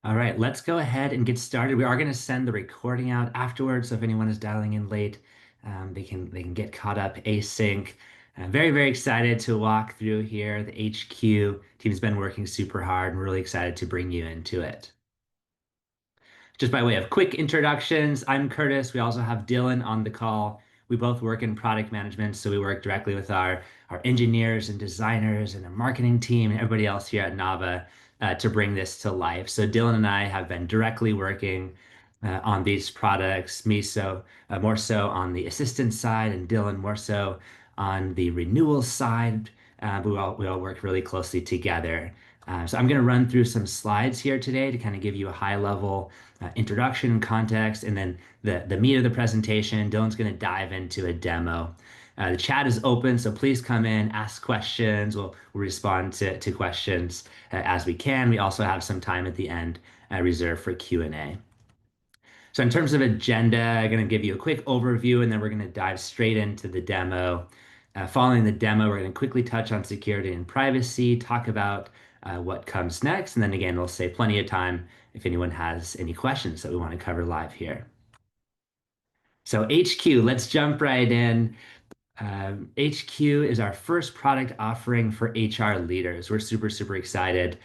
All right, let's go ahead and get started. We are going to send the recording out afterwards, so if anyone is dialing in late, they can get caught up async. I'm very, very excited to walk through here. The HQ team's been working super hard. I'm really excited to bring you into it. Just by way of quick introductions, I'm Curtis. We also have Dylan on the call. We both work in product management, so we work directly with our engineers and designers and our marketing team and everybody else here at Nava to bring this to life. So Dylan and I have been directly working on these products, me more so on the assistance side, and Dylan more so on the renewal side. We all work really closely together. So I'm going to run through some slides here today to kind of give you a high level introduction, context, and then the meat of the presentation. Dylan's going to dive into a demo. The chat is open, so please come in, ask questions. We'll respond to questions as we can. We also have some time at the end reserved for Q&A. So in terms of agenda, I'm going to give you a quick overview, and then we're going to dive straight into the demo. Following the demo, we're going to quickly touch on security and privacy, talk about what comes next, and then again, we'll save plenty of time if anyone has any questions that we want to cover live here. So HQ, let's jump right in. HQ is our first product offering for HR leaders. We're super, super excited.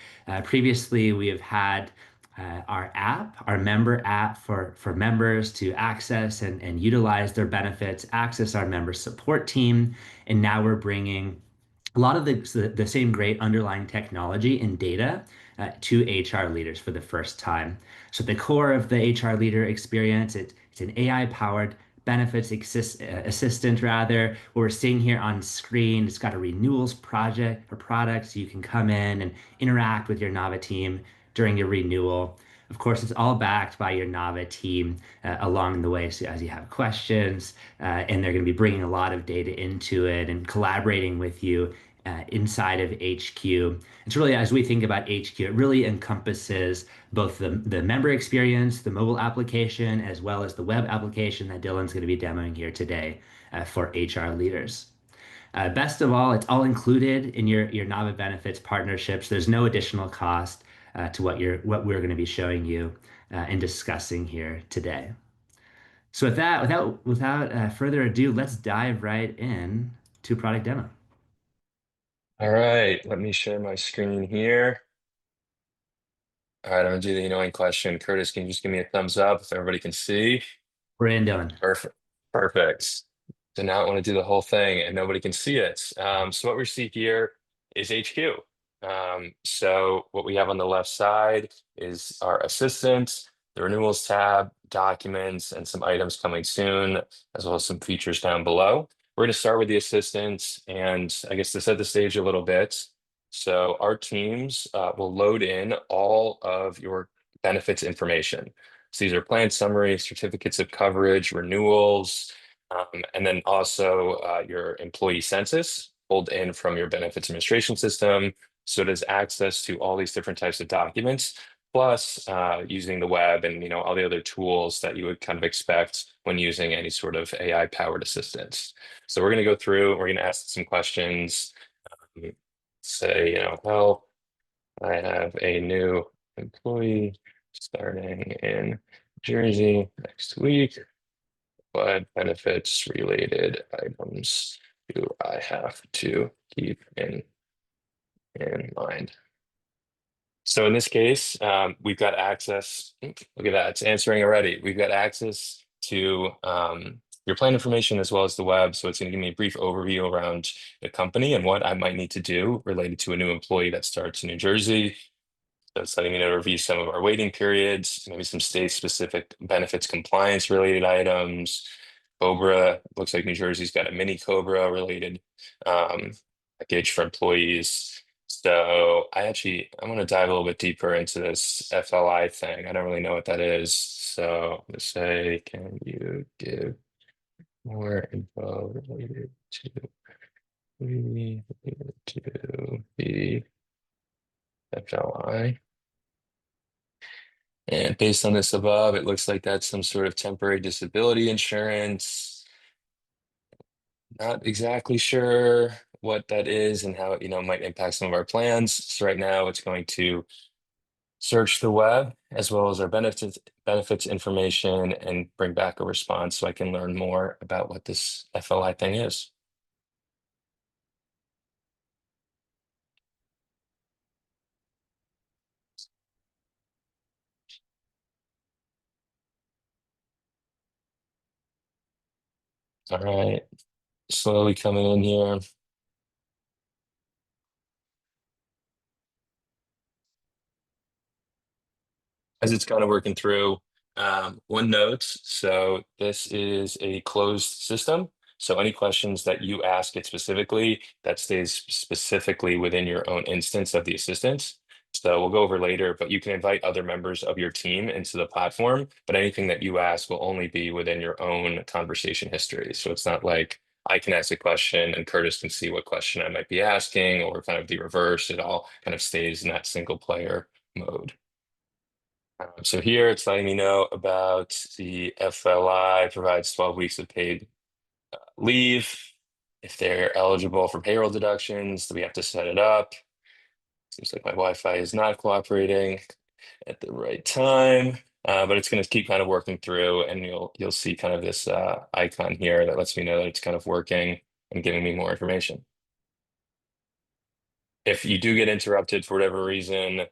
Previously, we have had our app, our member app for members to access and utilize their benefits, access our member support team. And now we're bringing a lot of the same great underlying technology and data to HR leaders for the first time. So the core of the HR leader experience, it's an AI-powered assistant rather. What we're seeing here on screen, it's got a renewals project or product, so you can come in and interact with your Nava team during your renewal. Of course, it's all backed by your Nava team along the way. So as you have questions, and they're going to be bringing a lot of data into it and collaborating with you inside of HQ. It's really, as we think about HQ, it really encompasses both the member experience, the mobile application, as well as the web application that Dylan's going to be demoing here today for HR leaders. Best of all, it's all included in your Nava benefits partnerships. There's no additional cost to what we're going to be showing you and discussing here today. So with that, without further ado, let's dive right in to product demo. All right, let me share my screen here. All right, I'm gonna do the annoying question. Curtis, can you just give me a thumbs up if everybody can see? We're in, Dylan. Perfect. Perfect. So now I want to do the whole thing and nobody can see it. So what we see here is HQ. So what we have on the left side is our assistant, the renewals tab, documents, and some items coming soon, as well as some features down below. We're going to start with the assistant, and I guess to set the stage a little bit. So our teams will load in all of your benefits information. So these are plan summaries, certificates of coverage, renewals, and then also your employee census pulled in from your benefits administration system. So it has access to all these different types of documents, plus using the web and all the other tools that you would kind of expect when using any sort of AI-powered assistance. So we're going to go through, we're going to ask some questions. Say, help, I have a new employee starting in Jersey next week. What benefits related items do I have to keep in mind? So in this case, we've got access. Look at that, it's answering already. We've got access to your plan information as well as the web. So it's going to give me a brief overview around the company and what I might need to do related to a new employee that starts in New Jersey. So it's letting me know to review some of our waiting periods, maybe some state-specific benefits compliance related items. Cobra, looks like New Jersey's got a mini Cobra related um, package for employees. So I want to dive a little bit deeper into this FLI thing. I don't really know what that is. So let's say, can you give more info related to the FLI? And based on this above, it looks like that's some sort of temporary disability insurance. Not exactly sure what that is and how it, might impact some of our plans. So right now it's going to search the web as well as our benefits information and bring back a response so I can learn more about what this FLI thing is. All right, slowly coming in here. As it's kind of working through, one note, so this is a closed system. So any questions that you ask it specifically, that stays specifically within your own instance of the assistant. So we'll go over later, but you can invite other members of your team into the platform, but anything that you ask will only be within your own conversation history. So it's not like I can ask a question and Curtis can see what question I might be asking, or kind of the reverse. It all kind of stays in that single player mode. So here it's letting me know about the FLI provides 12 weeks of paid leave. If they're eligible for payroll deductions, we have to set it up. Seems like my Wi-Fi is not cooperating at the right time, but it's going to keep kind of working through, and you'll see kind of this icon here that lets me know that it's kind of working and giving me more information. If you do get interrupted for whatever reason,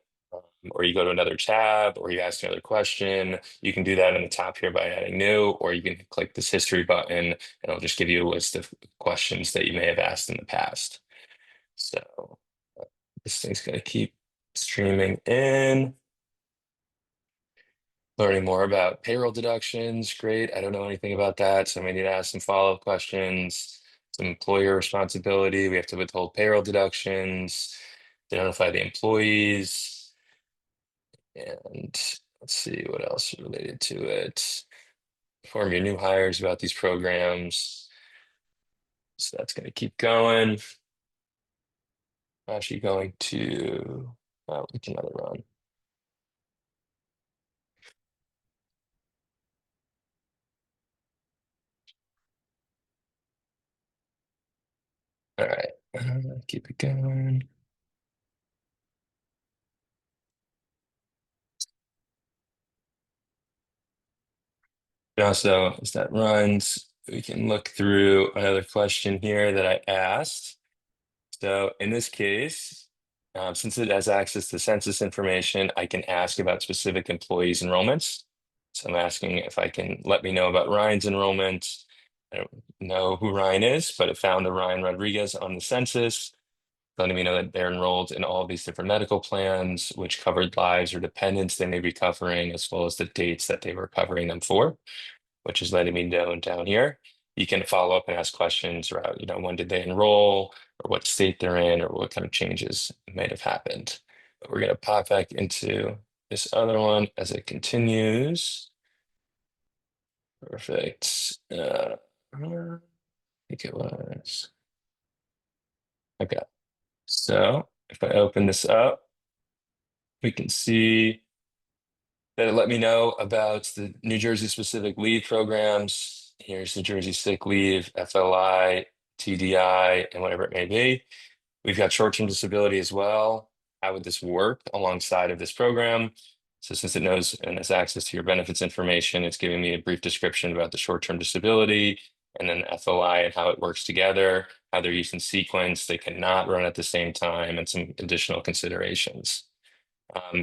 or you go to another tab, or you ask another question, you can do that in the top here by adding new, or you can click this history button and it'll just give you a list of questions that you may have asked in the past. So this thing's going to keep streaming in. Learning more about payroll deductions. Great. I don't know anything about that, so I may need to ask some follow-up questions. Some employer responsibility. We have to withhold payroll deductions, to notify the employees. And let's see what else is related to it. Inform your new hires about these programs. So that's going to keep going. Actually going to, we can let it run. All right, keep it going. And also, as that runs, we can look through another question here that I asked. So in this case, since it has access to census information, I can ask about specific employees' enrollments. So I'm asking if I can let me know about Ryan's enrollment. I don't know who Ryan is, but it found the Ryan Rodriguez on the census, letting me know that they're enrolled in all these different medical plans, which covered lives or dependents they may be covering, as well as the dates that they were covering them for, which is letting me know down here. You can follow up and ask questions about, when did they enroll, or what state they're in, or what kind of changes might have happened. But we're going to pop back into this other one as it continues. Perfect. I think it was. Okay. So if I open this up, we can see that it let me know about the New Jersey specific leave programs. Here's the Jersey sick leave, FLI, TDI, and whatever it may be. We've got short-term disability as well. How would this work alongside of this program? So since it knows and has access to your benefits information, it's giving me a brief description about the short-term disability and then the FLI and how it works together, how they're used in sequence, they cannot run at the same time, and some additional considerations.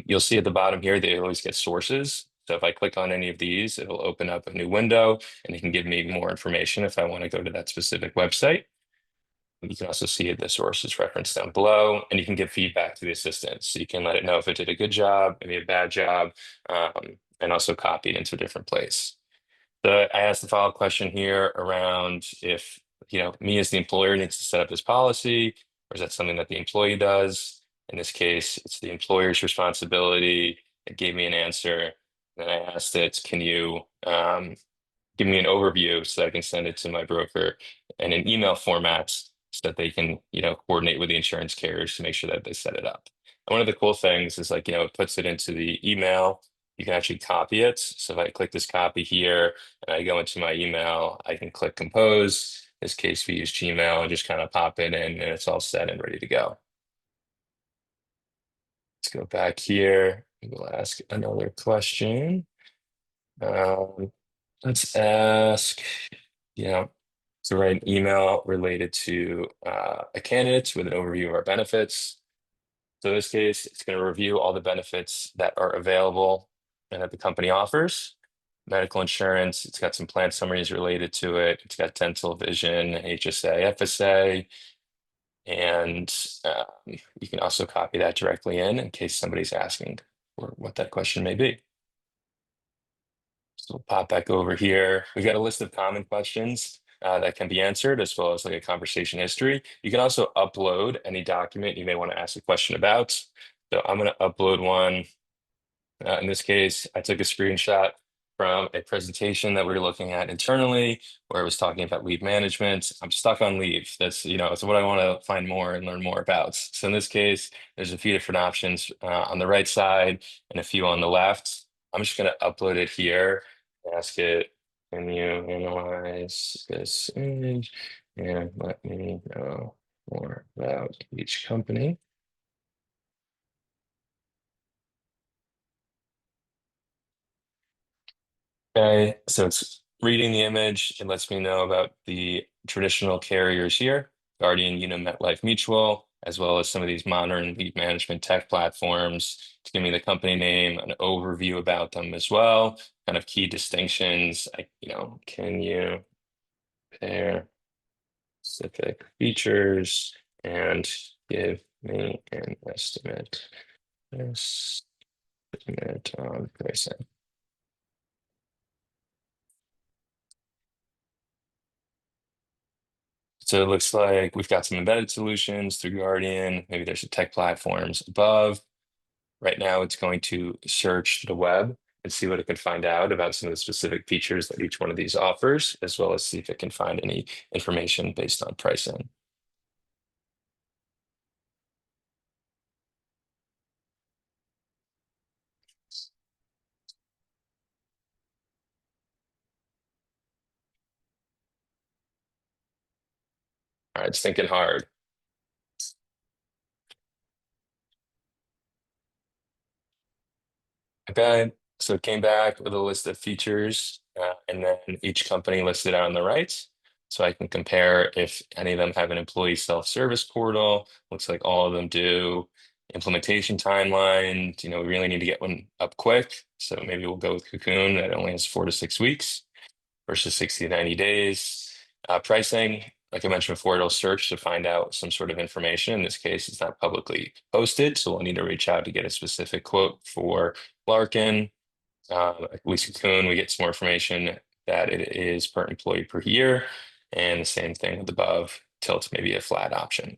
You'll see at the bottom here, they always get sources. So if I click on any of these, it'll open up a new window and it can give me more information if I want to go to that specific website. You can also see the sources referenced down below, and you can give feedback to the assistant. So you can let it know if it did a good job, maybe a bad job, and also copy it into a different place. So I asked the follow-up question here around if, me as the employer needs to set up this policy, or is that something that the employee does? In this case, it's the employer's responsibility. It gave me an answer. Then I asked it, can you give me an overview so that I can send it to my broker in an email format so that they can, coordinate with the insurance carriers to make sure that they set it up. And one of the cool things is it puts it into the email. You can actually copy it. So if I click this copy here and I go into my email, I can click compose. In this case, we use Gmail and just kind of pop it in and it's all set and ready to go. Let's go back here We'll ask another question. Um, let's ask, you know, to write an email related to a candidate with an overview of our benefits. So in this case, it's going to review all the benefits that are available and that the company offers. Medical insurance, it's got some plan summaries related to it. It's got dental, vision, HSA, FSA, and you can also copy that directly in case somebody's asking for what that question may be. So we'll pop back over here. We've got a list of common questions that can be answered, as well as like a conversation history. You can also upload any document you may want to ask a question about. So I'm going to upload one. In this case, I took a screenshot from a presentation that we were looking at internally where it was talking about leave management. I'm stuck on leave. That's, it's what I want to find more and learn more about. So in this case, there's a few different options on the right side and a few on the left. I'm just going to upload it here, ask it, can you analyze this image and let me know more about each company? Okay, so it's reading the image. It lets me know about the traditional carriers here, Guardian, Unum, MetLife Mutual, as well as some of these modern lead management tech platforms to give me the company name, an overview about them as well, kind of key distinctions. Can you pair specific features and give me an estimate on pricing? So it looks like we've got some embedded solutions through Guardian. Maybe there's some tech platforms above. Right now, it's going to search the web and see what it can find out about some of the specific features that each one of these offers, as well as see if it can find any information based on pricing. All right, it's thinking hard. Okay, so it came back with a list of features, and then each company listed out on the right. So I can compare if any of them have an employee self-service portal. Looks like all of them do. Implementation timeline, we really need to get one up quick. So maybe we'll go with Cocoon that only has 4 to 6 weeks versus 60 to 90 days. Pricing, like I mentioned before, it'll search to find out some sort of information. In this case, it's not publicly posted, so we'll need to reach out to get a specific quote for Larkin. At least Cocoon, we get some more information that it is per employee per year, and the same thing with above, Tilt maybe a flat option.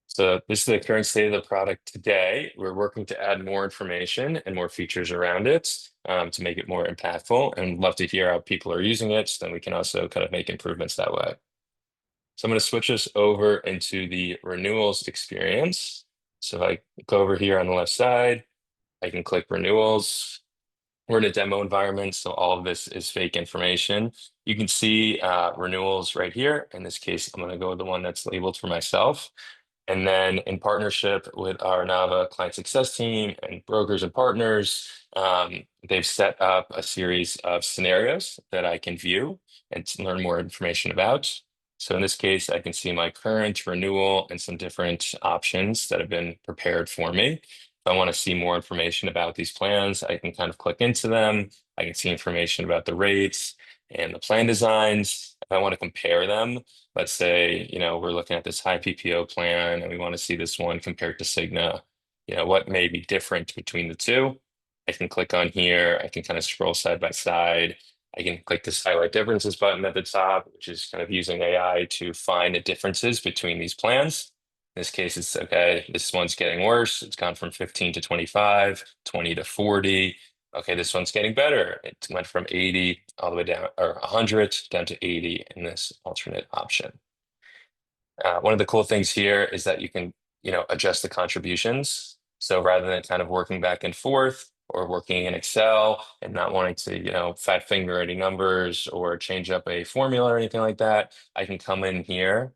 So this is the current state of the product today. We're working to add more information and more features around it to make it more impactful, and love to hear how people are using it. So then we can also kind of make improvements that way. So I'm going to switch us over into the renewals experience. So if I go over here on the left side, I can click renewals. We're in a demo environment, so all of this is fake information. You can see renewals right here. In this case, I'm going to go with the one that's labeled for myself. And then in partnership with our Nava client success team and brokers and partners, they've set up a series of scenarios that I can view and learn more information about. So in this case, I can see my current renewal and some different options that have been prepared for me. If I want to see more information about these plans, I can kind of click into them. I can see information about the rates and the plan designs. If I want to compare them, let's say, we're looking at this high PPO plan and we want to see this one compared to Cigna, what may be different between the two. I can click on here. I can kind of scroll side by side. I can click this highlight differences button at the top, which is kind of using AI to find the differences between these plans. In this case, it's okay, this one's getting worse. It's gone from 15 to 25, 20 to 40. Okay, this one's getting better. It went from 80 all the way down, or 100 down to 80 in this alternate option. One of the cool things here is that you can, adjust the contributions. So rather than kind of working back and forth or working in Excel and not wanting to, fat finger any numbers or change up a formula or anything like that, I can come in here.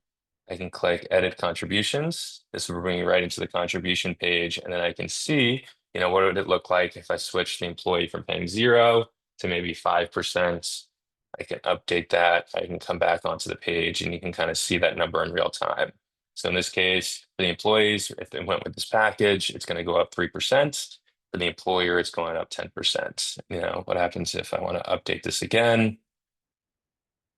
I can click edit contributions. This will bring me right into the contribution page, and then I can see what would it look like if I switched the employee from paying 0 to maybe 5%? I can update that. I can come back onto the page and you can kind of see that number in real time. So in this case, for the employees, if they went with this package, it's going to go up 3%. For the employer, it's going up 10%. What happens if I want to update this again?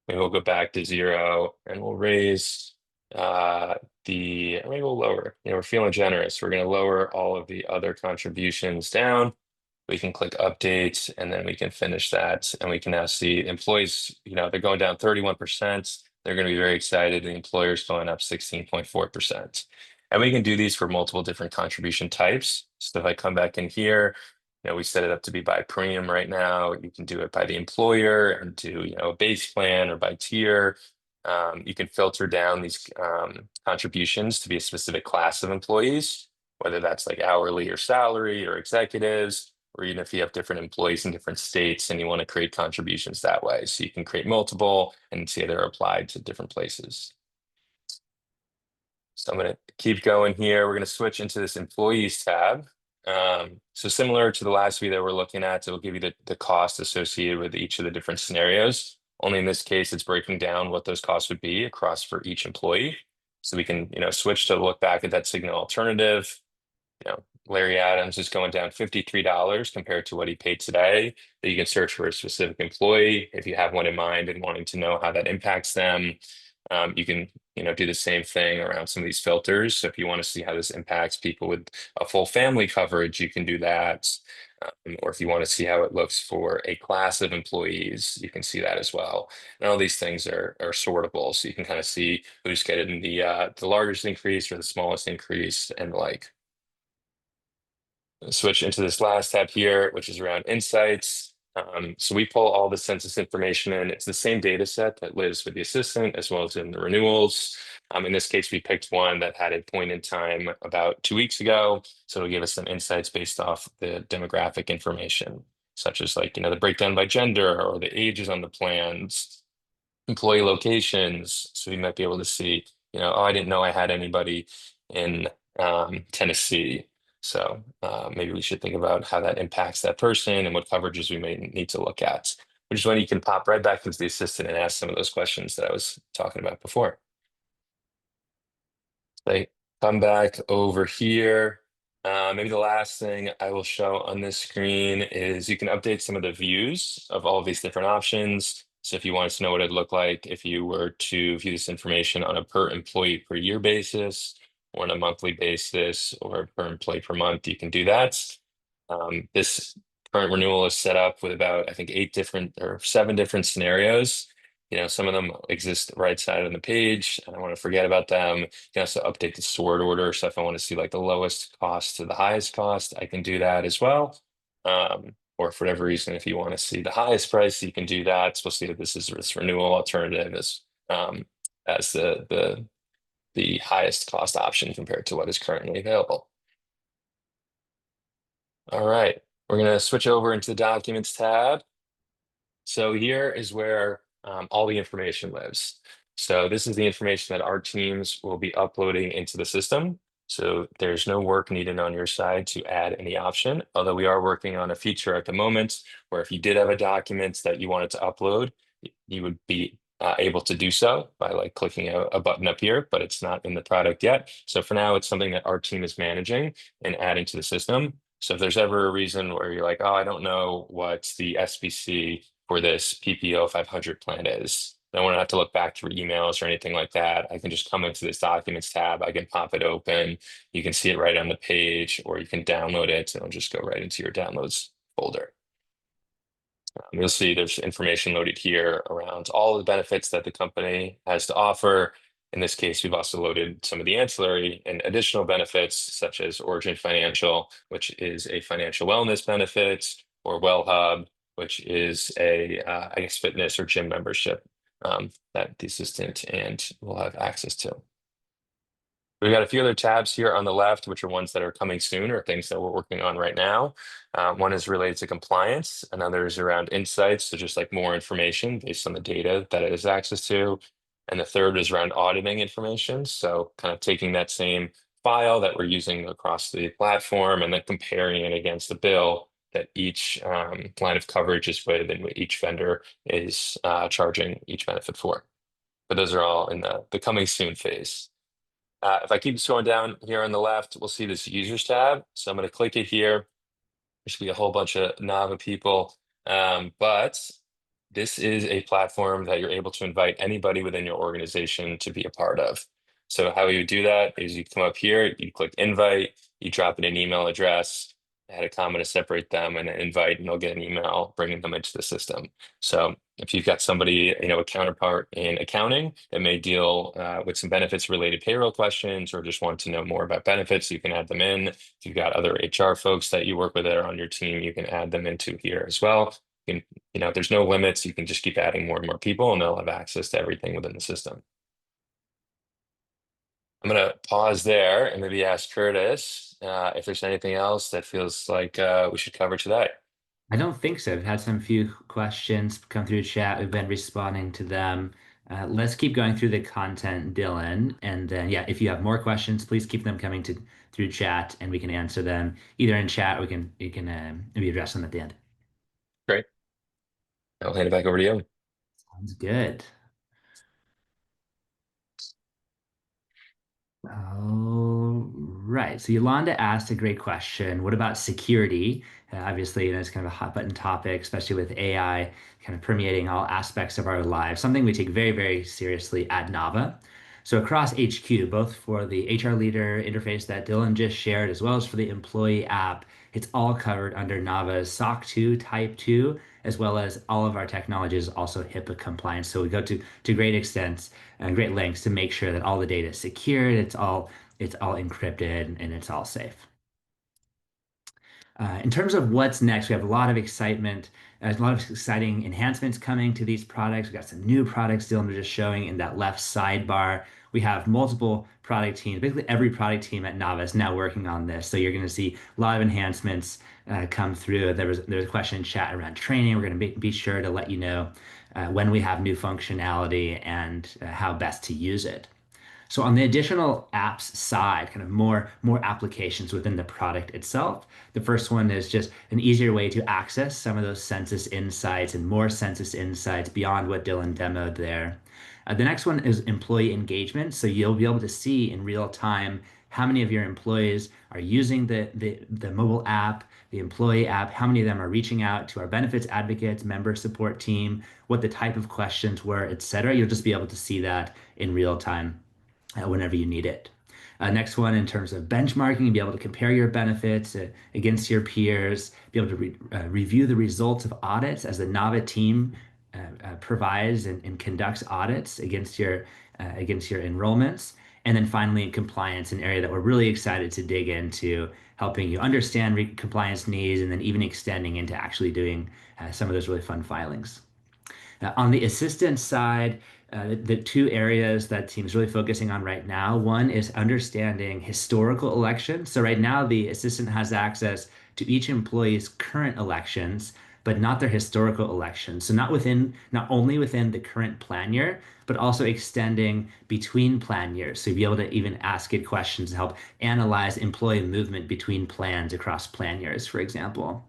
Maybe we'll go back to 0 and we'll raise maybe we'll lower. We're feeling generous. We're going to lower all of the other contributions down. We can click update and then we can finish that. And we can now see employees, they're going down 31%. They're going to be very excited. The employer's going up 16.4%. And we can do these for multiple different contribution types. So if I come back in here, we set it up to be by premium right now. You can do it by the employer and do, a base plan or by tier. You can filter down these contributions to be a specific class of employees, whether that's like hourly or salary or executives, or even if you have different employees in different states and you want to create contributions that way. So you can create multiple and see they're applied to different places. So I'm going to keep going here. We're going to switch into this employees tab. So similar to the last view that we're looking at, it will give you the cost associated with each of the different scenarios. Only in this case, it's breaking down what those costs would be across for each employee. So we can, switch to look back at that signal alternative. Larry Adams is going down $53 compared to what he paid today. That you can search for a specific employee if you have one in mind and wanting to know how that impacts them. You can, do the same thing around some of these filters. So if you want to see how this impacts people with a full family coverage, you can do that. Or if you want to see how it looks for a class of employees, you can see that as well. And all these things are sortable, so you can kind of see who's getting the largest increase or the smallest increase and like. Switch into this last tab here, which is around insights. So we pull all the census information in. It's the same data set that lives with the assistant as well as in the renewals. In this case, we picked one that had a point in time about 2 weeks ago. So it'll give us some insights based off the demographic information, such as like, the breakdown by gender or the ages on the plans, employee locations. So we might be able to see, oh, I didn't know I had anybody in Tennessee. So maybe we should think about how that impacts that person and what coverages we may need to look at, which is when you can pop right back into the assistant and ask some of those questions that I was talking about before. They come back over here. Maybe the last thing I will show on this screen is you can update some of the views of all of these different options. So if you wanted to know what it'd look like if you were to view this information on a per employee per year basis, or on a monthly basis, or per employee per month, you can do that. This current renewal is set up with about, I think, 7 different scenarios. Some of them exist right side on the page. I don't want to forget about them. You can also update the sort order. So if I want to see like the lowest cost to the highest cost, I can do that as well. Or for whatever reason, if you want to see the highest price, you can do that. So we'll see that this renewal alternative as the highest cost option compared to what is currently available. All right, we're going to switch over into the Documents tab. So here is where all the information lives. So this is the information that our teams will be uploading into the system. So there's no work needed on your side to add any option, although we are working on a feature at the moment where if you did have a document that you wanted to upload, you would be able to do so by like clicking a button up here, but it's not in the product yet. So for now, it's something that our team is managing and adding to the system. So if there's ever a reason where you're like, oh, I don't know what the SBC for this PPO 500 plan is, I don't want to have to look back through emails or anything like that. I can just come into this Documents tab. I can pop it open. You can see it right on the page, or you can download it and it'll just go right into your downloads folder. You'll see there's information loaded here around all the benefits that the company has to offer. In this case, we've also loaded some of the ancillary and additional benefits, such as Origin Financial, which is a financial wellness benefit, or Well Hub, which is a, I guess, fitness or gym membership that the assistant and will have access to. We've got a few other tabs here on the left, which are ones that are coming soon or things that we're working on right now. One is related to compliance, another is around insights, so just like more information based on the data that it has access to. And the third is around auditing information. So kind of taking that same file that we're using across the platform and then comparing it against the bill that each line of coverage is with and what each vendor is charging each benefit for. But those are all in the coming soon phase. If I keep scrolling down here on the left, we'll see this users tab. So I'm going to click it here. There should be a whole bunch of Nava people. But this is a platform that you're able to invite anybody within your organization to be a part of. So how you do that is you come up here, you click invite, you drop in an email address, add a comment to separate them, and then invite, and they'll get an email bringing them into the system. So if you've got somebody, a counterpart in accounting that may deal with some benefits related payroll questions or just want to know more about benefits, you can add them in. If you've got other HR folks that you work with that are on your team, you can add them into here as well. There's no limits. You can just keep adding more and more people, and they'll have access to everything within the system. I'm going to pause there and maybe ask Curtis if there's anything else that feels like we should cover today. I don't think so. We've had some few questions come through chat. We've been responding to them. Let's keep going through the content, Dylan. And then, yeah, if you have more questions, please keep them coming through chat, and we can answer them either in chat or you can maybe address them at the end. Great. I'll hand it back over to you. Sounds good. All right. So Yolanda asked a great question. What about security? Obviously, it's kind of a hot button topic, especially with AI kind of permeating all aspects of our lives, something we take very, very seriously at Nava. So across HQ, both for the HR leader interface that Dylan just shared, as well as for the employee app, it's all covered under Nava's SOC 2, Type 2, as well as all of our technologies also HIPAA compliant. So we go to great extents and great lengths to make sure that all the data is secured, it's all encrypted, and it's all safe. In terms of what's next, we have a lot of excitement. There's a lot of exciting enhancements coming to these products. We've got some new products still I'm just showing in that left sidebar. We have multiple product teams. Basically, every product team at Nava is now working on this. So you're going to see a lot of enhancements come through. There was a question in chat around training. We're going to be sure to let you know when we have new functionality and how best to use it. So on the additional apps side, kind of more applications within the product itself. The first one is just an easier way to access some of those census insights and more census insights beyond what Dylan demoed there. The next one is employee engagement. So you'll be able to see in real time how many of your employees are using the mobile app, the employee app, how many of them are reaching out to our benefits advocates, member support team, what the type of questions were, et cetera. You'll just be able to see that in real time whenever you need it. Next one, in terms of benchmarking, be able to compare your benefits against your peers, be able to review the results of audits as the Nava team provides and conducts audits against your enrollments. And then finally, in compliance, an area that we're really excited to dig into, helping you understand compliance needs and then even extending into actually doing some of those really fun filings. On the assistant side, the two areas that team's really focusing on right now, one is understanding historical elections. So right now, the assistant has access to each employee's current elections, but not their historical elections. So not only within the current plan year, but also extending between plan years. So you'll be able to even ask it questions to help analyze employee movement between plans across plan years, for example.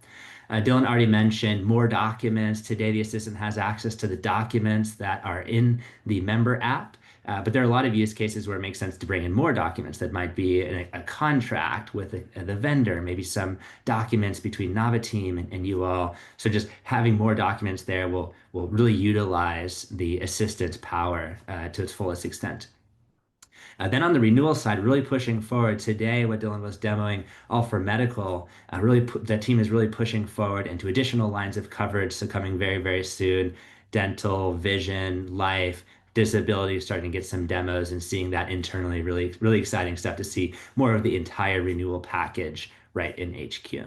Dylan already mentioned more documents. Today, the assistant has access to the documents that are in the member app. But there are a lot of use cases where it makes sense to bring in more documents that might be a contract with the vendor, maybe some documents between Nava team and you all. So just having more documents there will really utilize the assistant's power to its fullest extent. Then on the renewal side, really pushing forward today, what Dylan was demoing, all for medical, the team is really pushing forward into additional lines of coverage. So coming very, very soon, dental, vision, life, disability, starting to get some demos and seeing that internally, really, really exciting stuff to see more of the entire renewal package right in HQ.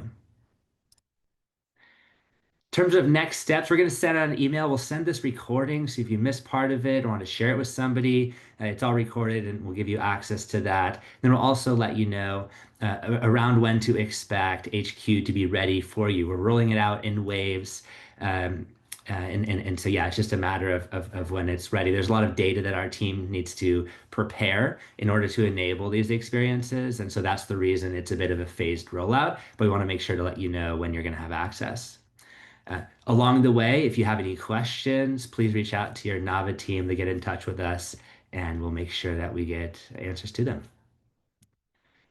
Terms of next steps, we're going to send out an email. We'll send this recording. So if you missed part of it or want to share it with somebody, it's all recorded and we'll give you access to that. Then we'll also let you know around when to expect HQ to be ready for you. We're rolling it out in waves. And so yeah, it's just a matter of when it's ready. There's a lot of data that our team needs to prepare in order to enable these experiences. And so that's the reason it's a bit of a phased rollout, but we want to make sure to let you know when you're going to have access. Along the way, if you have any questions, please reach out to your Nava team to get in touch with us, and we'll make sure that we get answers to them.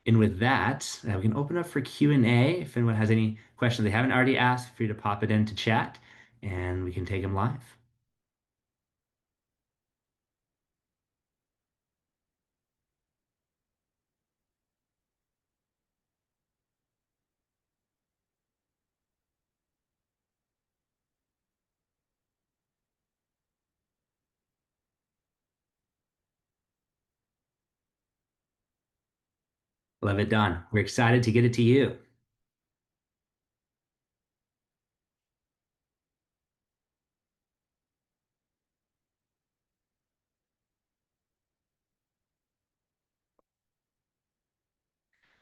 And with that, we can open up for Q&A. If anyone has any questions they haven't already asked, feel free to pop it into chat, and we can take them live. Love it, Don. We're excited to get it to you.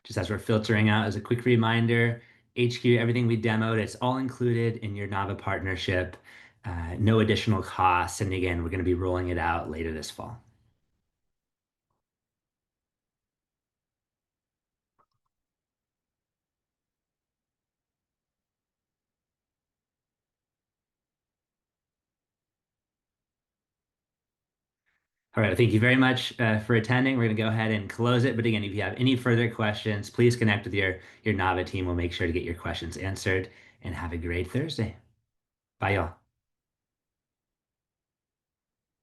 Just as we're filtering out, as a quick reminder, HQ, everything we demoed, it's all included in your Nava partnership. No additional costs. And again, we're going to be rolling it out later this fall. All right. Thank you very much for attending. We're going to go ahead and close it. But again, if you have any further questions, please connect with your Nava team. We'll make sure to get your questions answered and have a great Thursday. Bye, y'all.